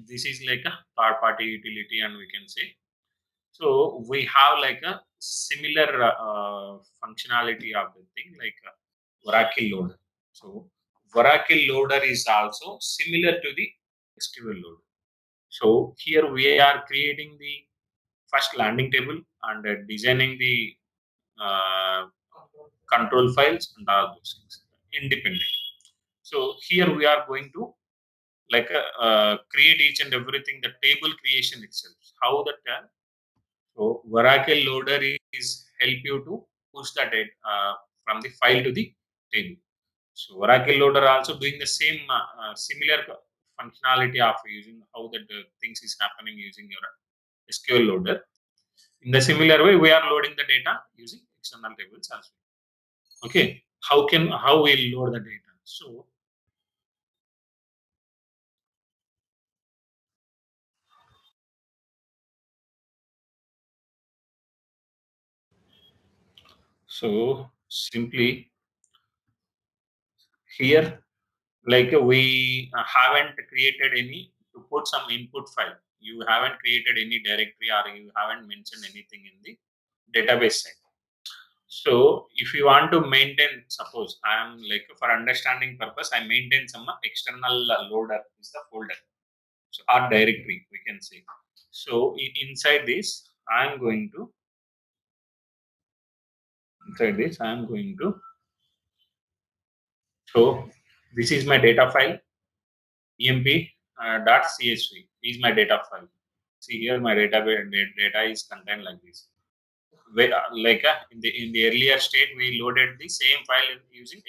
This is like a third party utility, and we can say. So we have like a similar functionality of the thing, like a Oracle loader. So Oracle loader is also similar to the SQL loader. So here we are creating the first landing table and designing the uh, control files and all those things independent. So here we are going to like create each and everything, the table creation itself. How that so Oracle loader is help you to push the data from the file to the table. So Oracle loader also doing the same similar functionality of using how the things is happening using your SQL loader. In the similar way, we are loading the data using external tables as well. Okay, how we load the data? So simply here, like we haven't created any to put some input file. You haven't created any directory or you haven't mentioned anything in the database side. So if you want to maintain, suppose I am like for understanding purpose, I maintain some external loader is the folder. So our directory we can say. So inside this, I am going to inside this I am going to so this is my data file emp dot csv is my data file. See here my data is contained like this. Like in the earlier state we loaded the same file using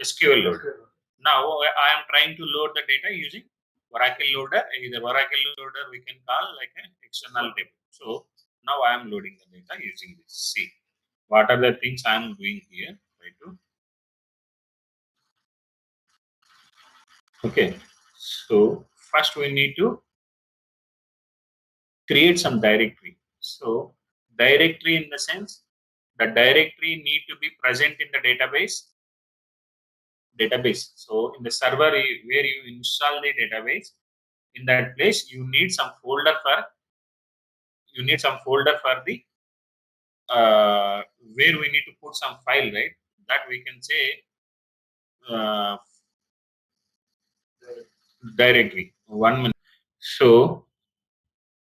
SQL loader. Now I am trying to load the data using Oracle loader. Either Oracle loader we can call like an external table. So now I am loading the data using this. See what are the things I am doing here. Try to okay. So first we need to create some directory. So directory in the sense the directory need to be present in the database. So in the server where you install the database, in that place you need some folder for the where we need to put some file, right? That we can say uh, directory. 1 minute. So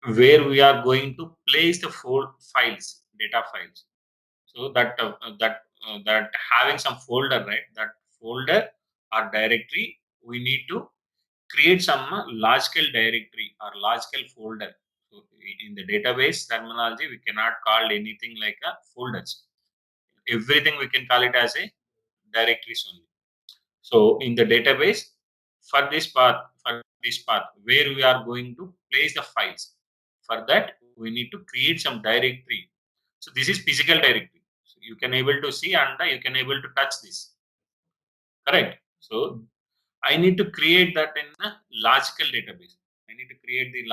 where we are going to place the files, data files. So that having some folder, right? That folder or directory, we need to create some large scale directory or large scale folder. So in the database terminology, we cannot call anything like a folders. Everything we can call it as a directories only. So in the database, for this path, where we are going to place the files. For that, we need to create some directory. So this is physical directory. So you can able to see and you can able to touch this. Correct. So I need to create that in a logical database. I need to create the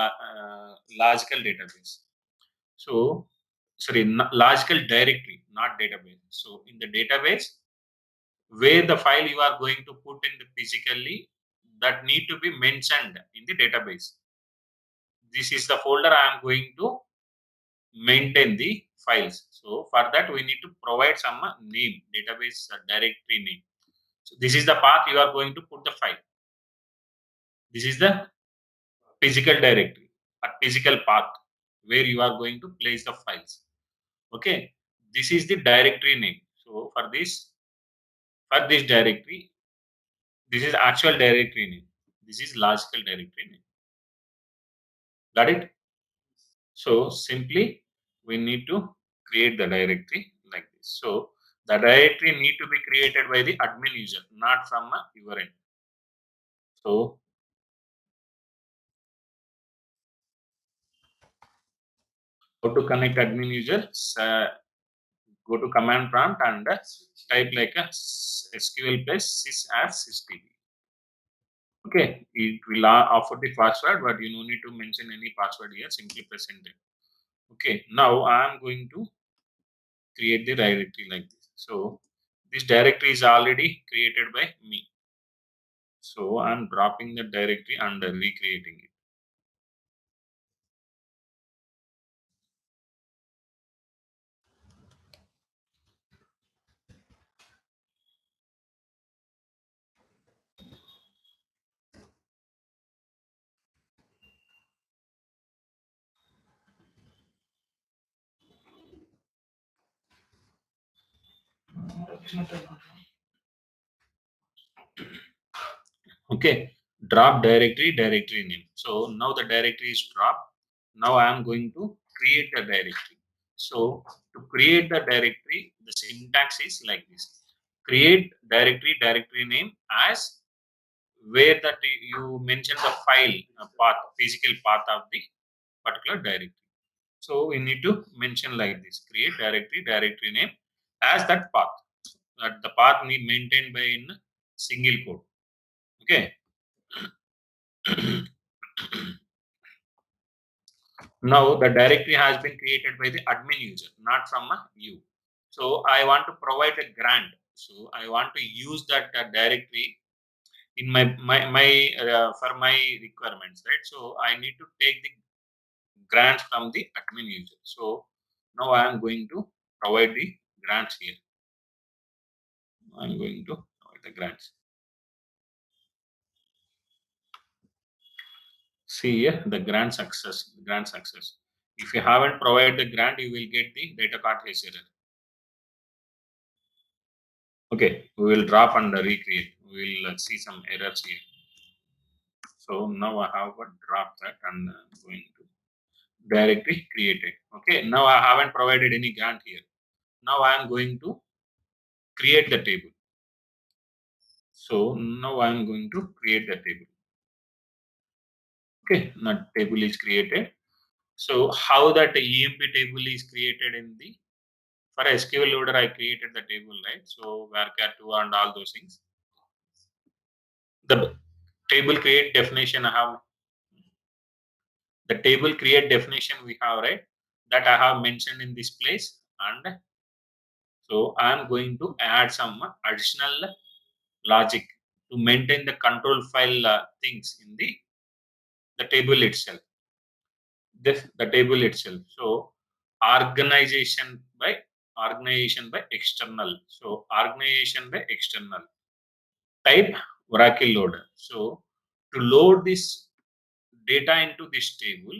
logical database. So sorry, logical directory, not database. So in the database, where the file you are going to put in the physically, that need to be mentioned in the database. This is the folder I am going to maintain the files. So for that we need to provide some name, database directory name. So this is the path you are going to put the file. This is the physical directory or physical path where you are going to place the files. Okay, this is the directory name. So for this directory, this is actual directory name. This is logical directory name. Got it? So simply we need to create the directory like this. So the directory need to be created by the admin user, not from your end. So how to connect admin user? Go to command prompt and type like a SQL plus sys as system. Okay, it will offer the password, but you no need to mention any password here. Simply press enter. Okay, now I am going to create the directory like this. So this directory is already created by me. So I'm dropping the directory and recreating it. Okay, drop directory name. So now the directory is dropped. Now I am going to create the directory. So to create the directory, the syntax is like this: create directory name as where that you mention the file path, physical path of the particular directory. So we need to mention like this: create directory name as that path. That the path need maintained by in single code. Okay. Now the directory has been created by the admin user, not from you. So I want to provide a grant. So I want to use that directory in my for my requirements, right? So I need to take the grants from the admin user. So now I am going to provide the grants here. I'm going to provide the grants. See here the grant success. Grant success. If you haven't provided the grant, you will get the data cartridge error. Okay, we will drop and recreate. We will see some errors here. So now I have dropped that and going to directory created. Okay, now I haven't provided any grant here. Now I am going to create the table. So now I am going to create the table. Okay, now table is created. So how that EMP table is created in the for SQL loader, I created the table, right? So varchar2 and all those things. The table create definition I have. The table create definition we have, right? That I have mentioned in this place, and so I am going to add some additional logic to maintain the control file things in the table itself. The table itself. So organization by external. So organization by external. Type Oracle loader. So to load this data into this table,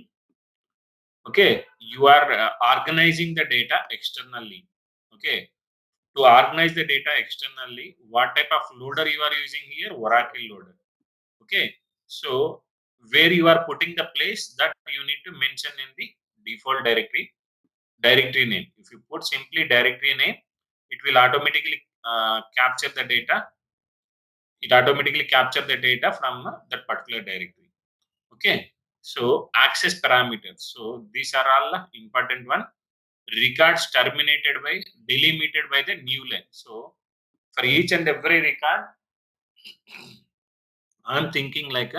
okay, you are organizing the data externally. Okay, to organize the data externally, what type of loader you are using here? Oracle loader. Okay, so where you are putting the place that you need to mention in the default directory name. If you put simply directory name, it will automatically capture the data. It automatically capture the data from that particular directory. Okay, so access parameters. So these are all important one. Records terminated by delimited by the new line. So for each and every record, I'm thinking like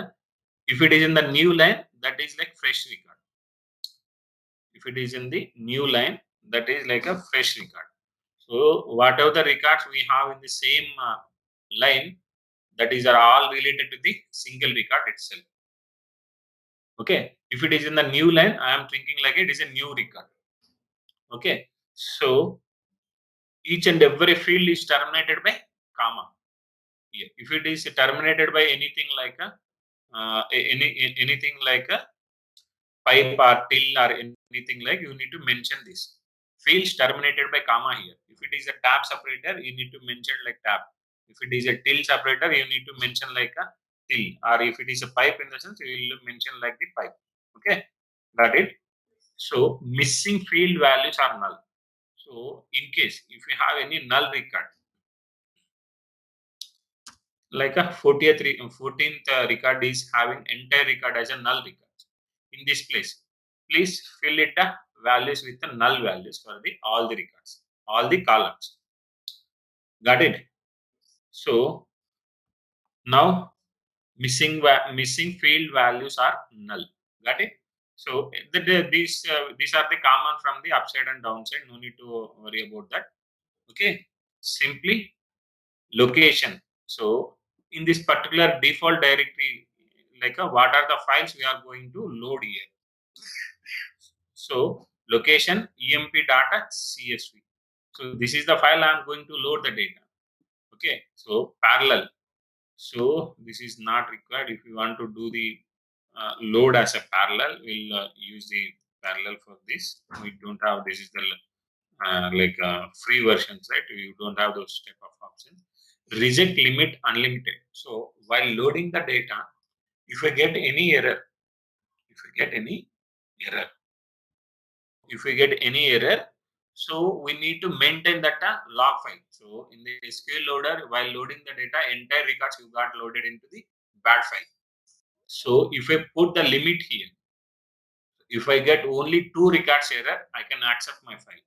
if it is in the new line, that is like fresh record. If it is in the new line, that is like a fresh record. So whatever the records we have in the same line, that is are all related to the single record itself. Okay, if it is in the new line, I am thinking like it is a new record. Okay, so each and every field is terminated by comma. Yeah. If it is terminated by anything like anything like a pipe or till or anything like, you need to mention this fields terminated by comma here. If it is a tab separator, you need to mention like tab. If it is a till separator, you need to mention like a till. Or if it is a pipe, in the sense, you will mention like the pipe. Okay, got it. So missing field values are null. So in case if you have any null record, like a 14th record is having entire record as a null record, in this place please fill it values with the null values for the all the records, all the columns. Got it. So now missing field values are null. Got it. So these are the common from the upside and downside, no need to worry about that. Okay, simply location. So in this particular default directory, like what are the files we are going to load here? So location emp data csv. So this is the file I am going to load the data. Okay, so parallel. So this is not required. If you want to do the load as a parallel, we'll use the parallel for this. We don't have, this is the free versions, right? You don't have those type of options. Reject limit unlimited. So while loading the data, if I get any error, if I get any error, if we get any error, so we need to maintain that log file. So in the SQL loader, while loading the data, entire records you got loaded into the bad file. So if I put the limit here, if I get only 2 records error, I can accept my file.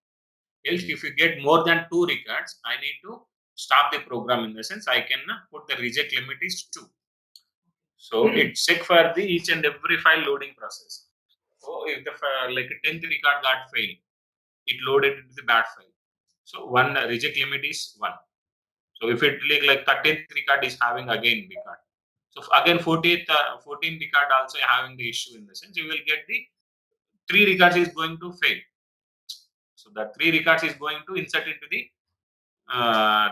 Else, if you get more than 2 records, I need to stop the program. In the sense, I can put the reject limit is 2. So it check for the each and every file loading process. So if the like a 10th record got failed, it loaded into the bad file. So one reject limit is 1. So if it like 13th record is having again record. So again 14th record also having the issue. In the sense, you will get the 3 records is going to fail. So the 3 records is going to insert into the uh,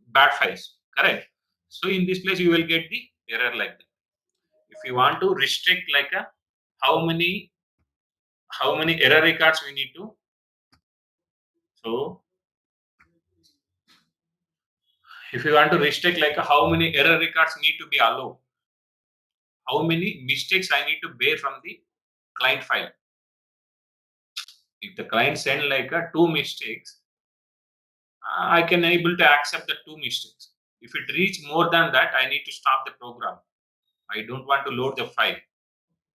bad files. Correct. So in this place you will get the error like that. If you want to restrict like a how many error records we need to. So if you want to restrict like how many error records need to be allowed, how many mistakes I need to bear from the client file. If the client send like a 2 mistakes, I can able to accept the 2 mistakes. If it reach more than that, I need to stop the program. I don't want to load the file.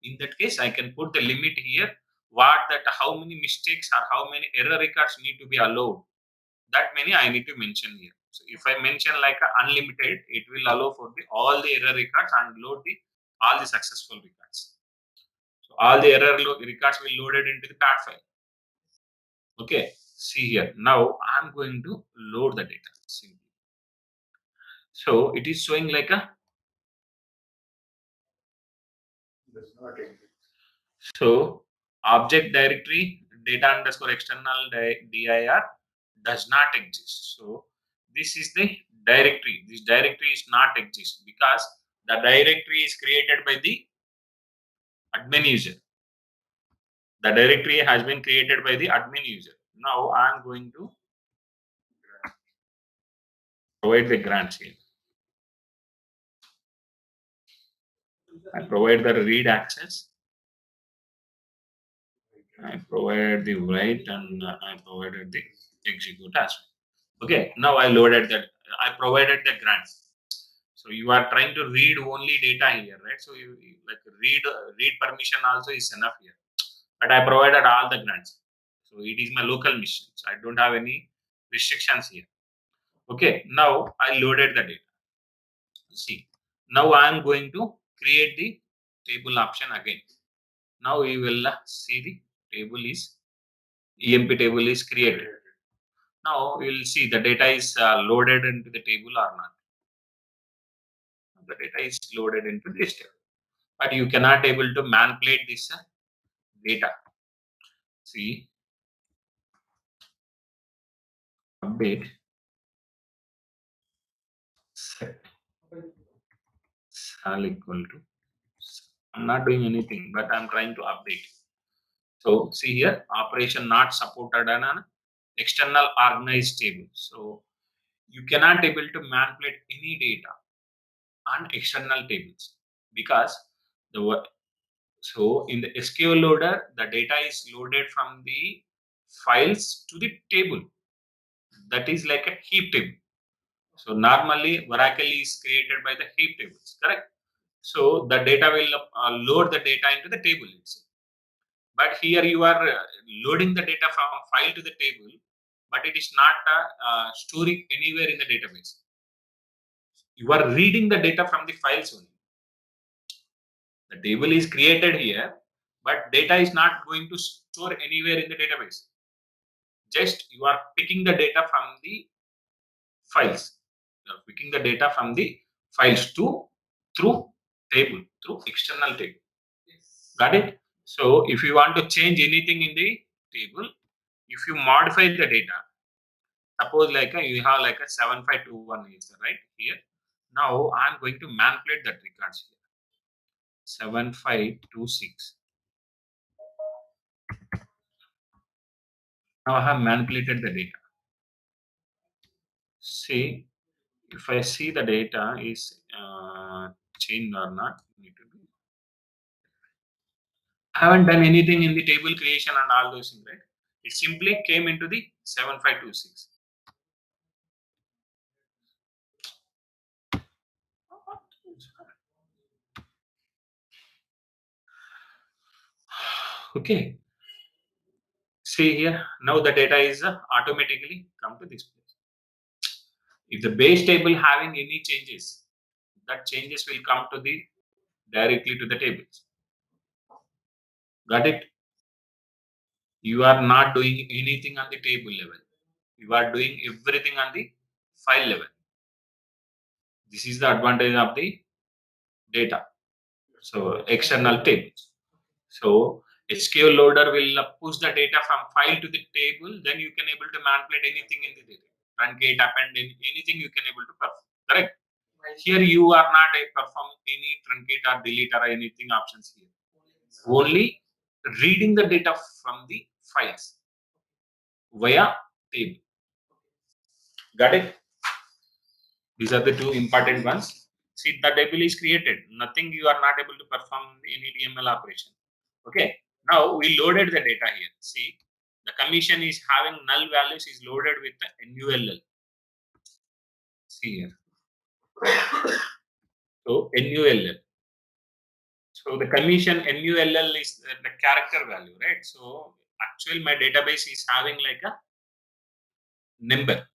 In that case, I can put the limit here. What that how many mistakes or how many error records need to be allowed. That many I need to mention here. So if I mention like a unlimited, it will allow for the all the error records and load the all the successful records. So all the records will loaded into the pad file. Okay, see here. Now I'm going to load the data. See. So it is showing like a so object directory data underscore external dir does not exist. So this is the directory. This directory is not exist because the directory is created by the admin user. The directory has been created by the admin user. Now I am going to provide the grants here. I provide the read access. I provide the write and I provided the execute as well. Okay, now I loaded that. I provided the grants. So you are trying to read only data here, right? So you like read permission also is enough here. But I provided all the grants. So it is my local mission. So I don't have any restrictions here. Okay, now I loaded the data. See, now I am going to create the table option again. Now we will see the table is EMP table is created. Now we will see the data is loaded into the table or not. The data is loaded into this table, but you cannot able to manipulate this data. See, update set sal equal to. I'm not doing anything, but I'm trying to update. So see here, operation not supported on an external organized table. So you cannot able to manipulate any data on external tables because the so in the SQL loader, the data is loaded from the files to the table. That is like a heap table. So normally Oracle is created by the heap tables, correct? So the data will load the data into the table itself. But here you are loading the data from file to the table, but it is not storing anywhere in the database. You are reading the data from the files only. The table is created here, but data is not going to store anywhere in the database. Just you are picking the data from the files. You are picking the data from the files to through table, through external table. Got it? So if you want to change anything in the table, if you modify the data, suppose like you have like a 7521 is right here. Now I'm going to manipulate that records here. 7526. Now I have manipulated the data. See, if I see the data is changed or not, need to be. I haven't done anything in the table creation and all those things, right? It simply came into the 7526. Okay. See here, now the data is automatically come to this place. If the base table having any changes, that changes will come to the directly to the tables. Got it? You are not doing anything on the table level. You are doing everything on the file level. This is the advantage of the data. So external tables. So SQL loader will push the data from file to the table. Then you can able to manipulate anything in the data. Truncate, append, anything you can able to perform. Correct. Here you are not perform any truncate or delete or anything options here. Only reading the data from the files via table. Got it? These are the two important ones. See, the table is created. Nothing you are not able to perform any DML operation. Okay. Now we loaded the data here. See, the commission is having null values is loaded with the NULL. See here. So NULL. So the commission NULL is the character value, right? So actually my database is having like a number.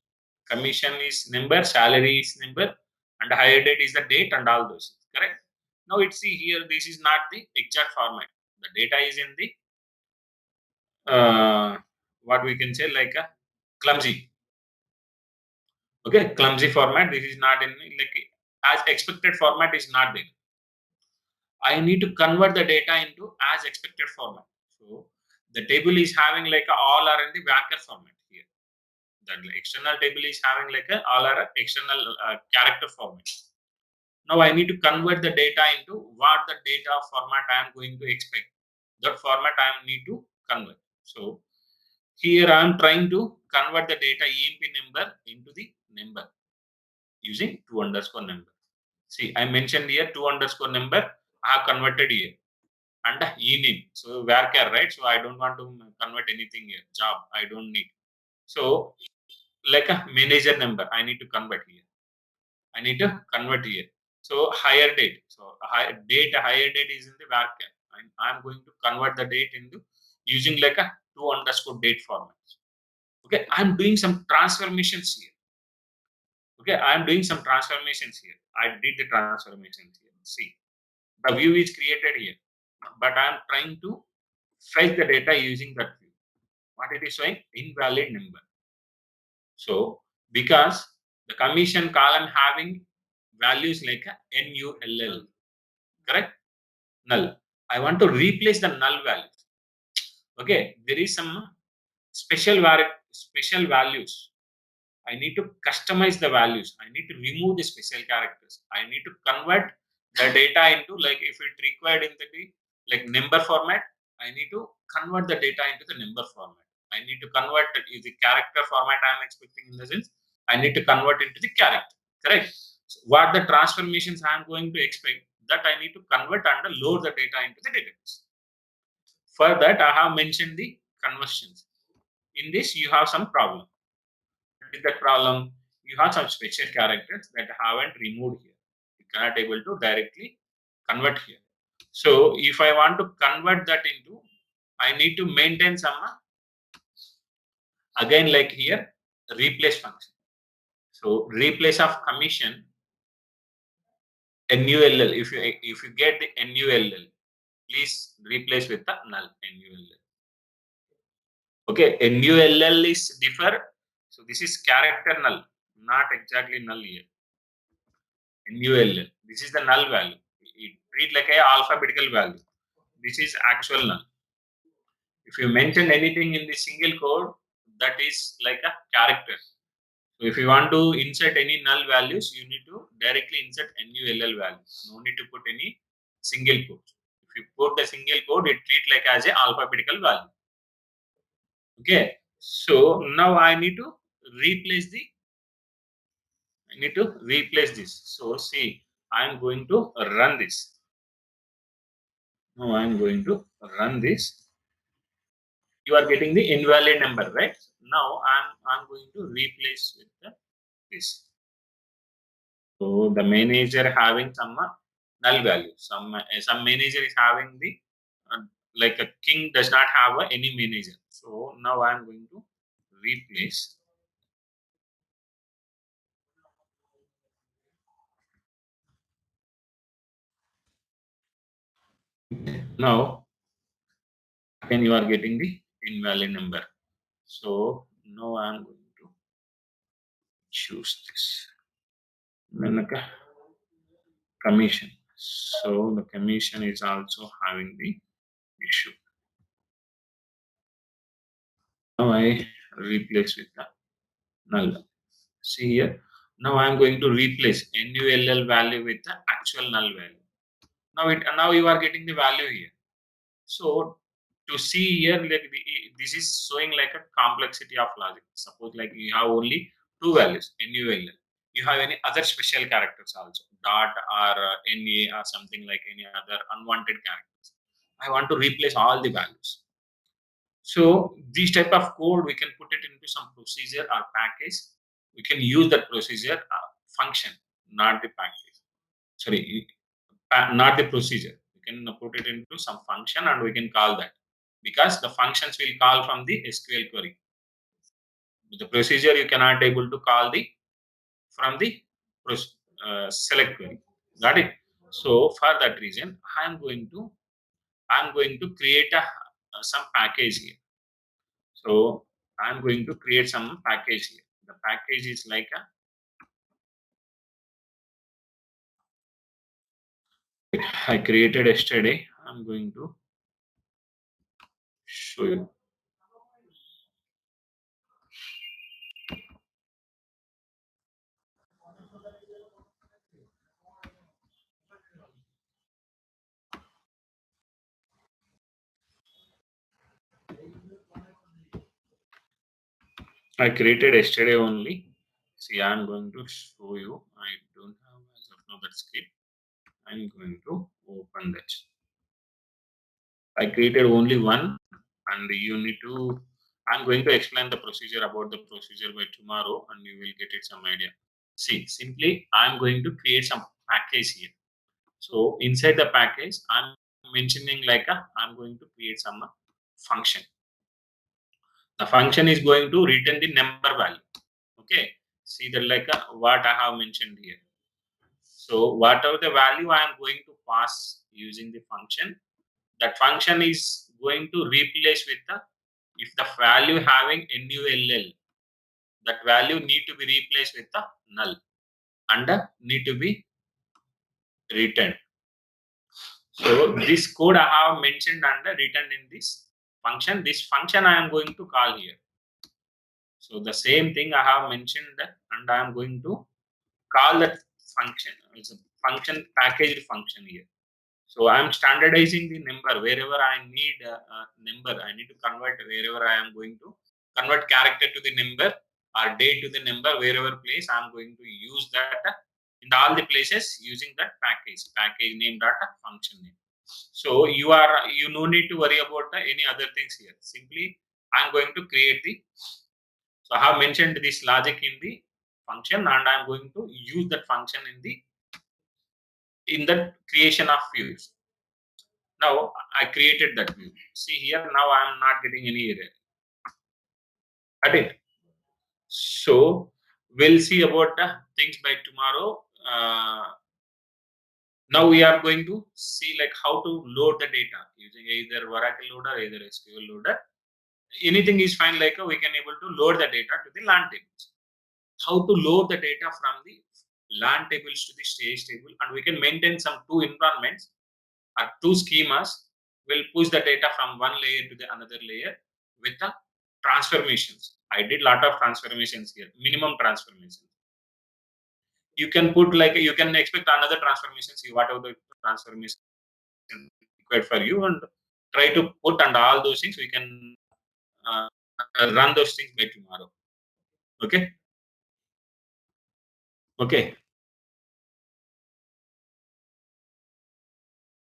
Commission is number, salary is number, and hire date is the date and all those. Correct? Now it's see here, this is not the exact format. The data is in the what we can say like a clumsy. Okay, clumsy format. This is not in like as expected format is not there. I need to convert the data into as expected format. So the table is having like all are in the varchar format here. The external table is having like all are external character format. Now I need to convert the data into what the data format I am going to expect. That format I need to convert. So here I am trying to convert the data EMP number into the number using 2 underscore number. See, I mentioned here 2 underscore number. I have converted here and ename. So varchar, right? So I don't want to convert anything here. Job, I don't need. So like a manager number, I need to convert here. I need to convert here. So higher date. So higher date is in the varchar. I'm going to convert the date into using like a 2 underscore date format. Okay, I'm doing some transformations here. Okay, I'm doing some transformations here. I did the transformations here. See, the view is created here, but I'm trying to fetch the data using that view. What it is showing? Invalid number. So, because the commission column having values like a NULL, correct? Null. I want to replace the null values. Okay, there is some special values. I need to customize the values. I need to remove the special characters. I need to convert the data into like if it required in the like number format. I need to convert the data into the number format. I need to convert the character format I am expecting in the sense. I need to convert into the character. Correct. So what the transformations I am going to expect that I need to convert and load the data into the database. For that, I have mentioned the conversions. In this, you have some problem. What is that problem? You have some special characters that haven't removed here. You cannot able to directly convert here. So if I want to convert that into, I need to maintain some again like here replace function. So replace of commission NULL. If you get the NULL, please replace with the null NULL. Okay, NULL is differ. So this is character null, not exactly null here. NULL. This is the null value. It treat like a alphabetical value. This is actual null. If you mention anything in the single code, that is like a character. So if you want to insert any null values, you need to directly insert NULL values. No need to put any single code. If you put the single code, it treat like as a alphabetical value. Okay. So now I need to replace this. So see, I'm going to run this. Now I'm going to run this. You are getting the invalid number, right? Now I'm going to replace with this. So the manager having some null value. Some manager is having the uh, like a king does not have any manager. So now I'm going to replace. Now again you are getting the invalid number. So now I'm going to choose this. Then commission. So the commission is also having the issue. Now I replace with the null. See here. Now I am going to replace NULL value with the actual null value. Now you are getting the value here. So to see here, like this is showing like a complexity of logic. Suppose like you have only two values, NULL. You have any other special characters also, dot or NA or something like any other unwanted characters. I want to replace all the values. So this type of code we can put it into some procedure or package. We can use that procedure function, not the package. Sorry, not the procedure. We can put it into some function and we can call that because the functions will call from the SQL query. The procedure you cannot able to call the from the select query. Got it? So for that reason, I'm going to create some package here. So I'm going to create some package here. The package is like I created yesterday. I'm going to show you. I created yesterday only. See, I'm going to show you. I don't have as of now that script. I'm going to open that. I created only one, and you need to. I'm going to explain the procedure about the procedure by tomorrow, and you will get it some idea. See, simply, I'm going to create some package here. So inside the package, I'm mentioning like I'm going to create some function. The function is going to return the number value. Okay. See that like what I have mentioned here. So whatever the value I am going to pass using the function, that function is going to replace with the if the value having NULL, that value need to be replaced with the null and need to be returned. So this code I have mentioned and written in this function. This function I am going to call here. So the same thing I have mentioned and I am going to call that function. It's a function packaged function here. So I am standardizing the number wherever I need a number. I need to convert wherever I am going to convert character to the number or date to the number wherever place I am going to use that in all the places using that package name data function name. So you no need to worry about any other things here. Simply I am going to create the so I have mentioned this logic in the function and I am going to use that function in the creation of views. Now I created that view. See here now I am not getting any error. Got it? So we'll see about the things by tomorrow. Now we are going to see like how to load the data using either Oracle loader, either SQL loader. Anything is fine. Like we can able to load the data to the LAN tables. How to load the data from the LAN tables to the stage table, and we can maintain some two environments or two schemas. Will push the data from one layer to the another layer with the transformations. I did lot of transformations here, minimum transformations. You can put like you can expect another transformations, whatever the transformation required for you, and try to put and all those things we can run those things by tomorrow. Okay. Okay.